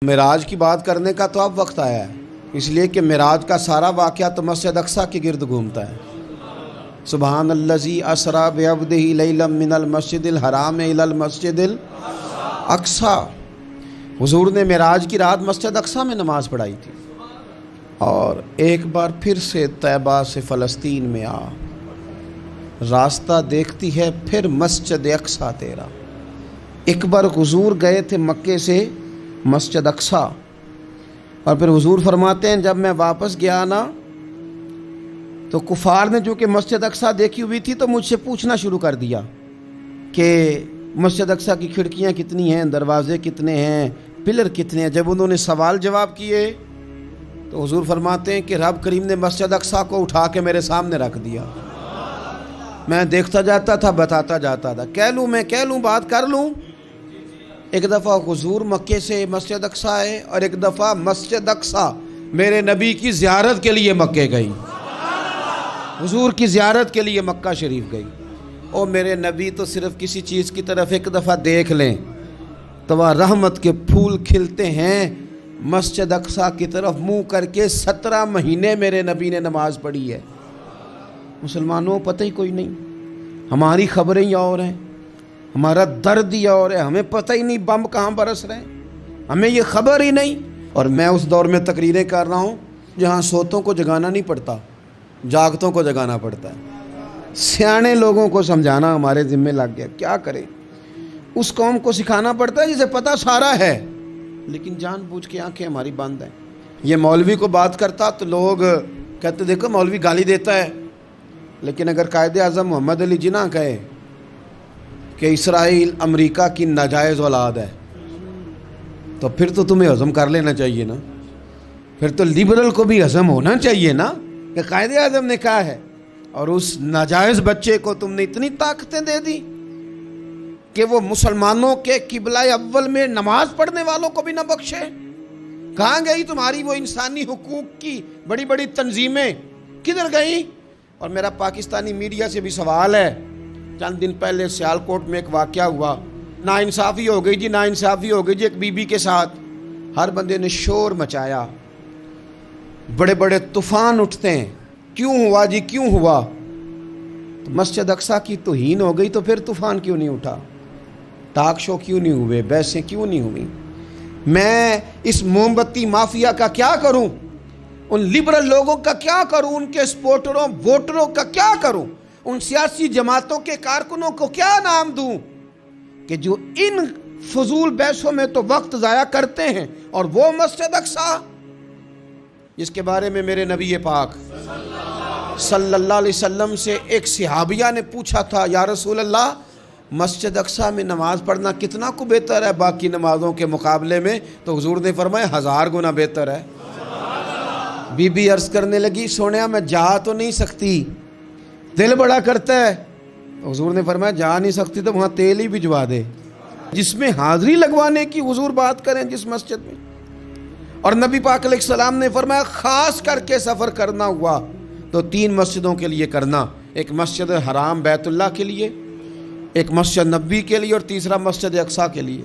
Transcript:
معراج کی بات کرنے کا تو اب وقت آیا ہے، اس لیے کہ معراج کا سارا واقعہ تو مسجد اقصیٰ کے گرد گھومتا ہے۔ سبحان الذی اسریٰ بعبدہ لیلا من المسجد الحرام الی المسجد الاقصیٰ۔ حضور نے معراج کی رات مسجد اقصیٰ میں نماز پڑھائی تھی، اور ایک بار پھر سے طیبہ سے فلسطین میں آ، راستہ دیکھتی ہے پھر مسجد اقصیٰ تیرا۔ ایک بار حضور گئے تھے مکے سے مسجد اقصیٰ، اور پھر حضور فرماتے ہیں جب میں واپس گیا نا تو کفار نے جو کہ مسجد اقصیٰ دیکھی ہوئی تھی تو مجھ سے پوچھنا شروع کر دیا کہ مسجد اقصیٰ کی کھڑکیاں کتنی ہیں، دروازے کتنے ہیں، پلر کتنے ہیں۔ جب انہوں نے سوال جواب کیے تو حضور فرماتے ہیں کہ رب کریم نے مسجد اقصیٰ کو اٹھا کے میرے سامنے رکھ دیا۔ میں دیکھتا جاتا تھا، بتاتا جاتا تھا، کہہ لوں بات کر لوں۔ ایک دفعہ حضور مکے سے مسجد اقصیٰ آئے، اور ایک دفعہ مسجد اقصیٰ میرے نبی کی زیارت کے لیے مکے گئی، حضور کی زیارت کے لیے مکہ شریف گئی۔ اور میرے نبی تو صرف کسی چیز کی طرف ایک دفعہ دیکھ لیں تو وہ رحمت کے پھول کھلتے ہیں۔ مسجد اقصیٰ کی طرف منہ کر کے 17 مہینے میرے نبی نے نماز پڑھی ہے۔ مسلمانوں پتہ ہی کوئی نہیں، ہماری خبریں ہی اور ہیں، ہمارا درد ہی اور ہے، ہمیں پتہ ہی نہیں بم کہاں برس رہے ہیں، ہمیں یہ خبر ہی نہیں۔ اور میں اس دور میں تقریریں کر رہا ہوں جہاں سوتوں کو جگانا نہیں پڑتا، جاگتوں کو جگانا پڑتا ہے۔ سیانے لوگوں کو سمجھانا ہمارے ذمہ لگ گیا، کیا کریں؟ اس قوم کو سکھانا پڑتا ہے جسے پتہ سارا ہے، لیکن جان بوجھ کے آنکھیں ہماری بند ہیں۔ یہ مولوی کو بات کرتا تو لوگ کہتے دیکھو مولوی گالی دیتا ہے، لیکن اگر قائد اعظم محمد علی جناح کہے کہ اسرائیل امریکہ کی ناجائز اولاد ہے تو پھر تو تمہیں ہضم کر لینا چاہیے نا، پھر تو لیبرل کو بھی ہضم ہونا چاہیے نا کہ قائد اعظم نے کہا ہے، اور اس ناجائز بچے کو تم نے اتنی طاقتیں دے دی کہ وہ مسلمانوں کے قبلہ اول میں نماز پڑھنے والوں کو بھی نہ بخشے۔ کہاں گئی تمہاری وہ انسانی حقوق کی بڑی بڑی تنظیمیں، کدھر گئی؟ اور میرا پاکستانی میڈیا سے بھی سوال ہے، چند دن پہلے سیالکوٹ میں ایک واقعہ ہوا، ناانصافی ہو گئی جی، ناانصافی ہو گئی جی ایک بی بی کے ساتھ۔ ہر بندے نے شور مچایا، بڑے بڑے طوفان اٹھتے ہیں، کیوں ہوا جی کیوں ہوا؟ تو مسجد اقصیٰ کی توہین ہو گئی تو پھر طوفان کیوں نہیں اٹھا؟ ٹاک شو کیوں نہیں ہوئے؟ بحثیں کیوں نہیں ہوئی؟ میں اس موم بتی مافیا کا کیا کروں؟ ان لبرل لوگوں کا کیا کروں؟ ان کے سپورٹروں ووٹروں کا کیا کروں؟ ان سیاسی جماعتوں کے کارکنوں کو کیا نام دوں کہ جو ان فضول بحثوں میں تو وقت ضائع کرتے ہیں، اور وہ مسجد اقصیٰ جس کے بارے میں میرے نبی پاک صلی اللہ علیہ وسلم سے ایک صحابیہ نے پوچھا تھا، یا رسول اللہ مسجد اقصیٰ میں نماز پڑھنا کتنا کو بہتر ہے باقی نمازوں کے مقابلے میں؟ تو حضور نے فرمایا 1000 گنا بہتر ہے۔ بی بی عرض کرنے لگی سونیا میں جا تو نہیں سکتی، دل بڑا کرتا ہے۔ حضور نے فرمایا جا نہیں سکتی تو وہاں تیل ہی بھجوا دے، جس میں حاضری لگوانے کی حضور بات کریں جس مسجد میں۔ اور نبی پاک علیہ السلام نے فرمایا خاص کر کے سفر کرنا ہوا تو 3 مسجدوں کے لیے کرنا، ایک مسجد حرام بیت اللہ کے لیے، ایک مسجد نبی کے لیے، اور تیسرا مسجد اقصیٰ کے لیے۔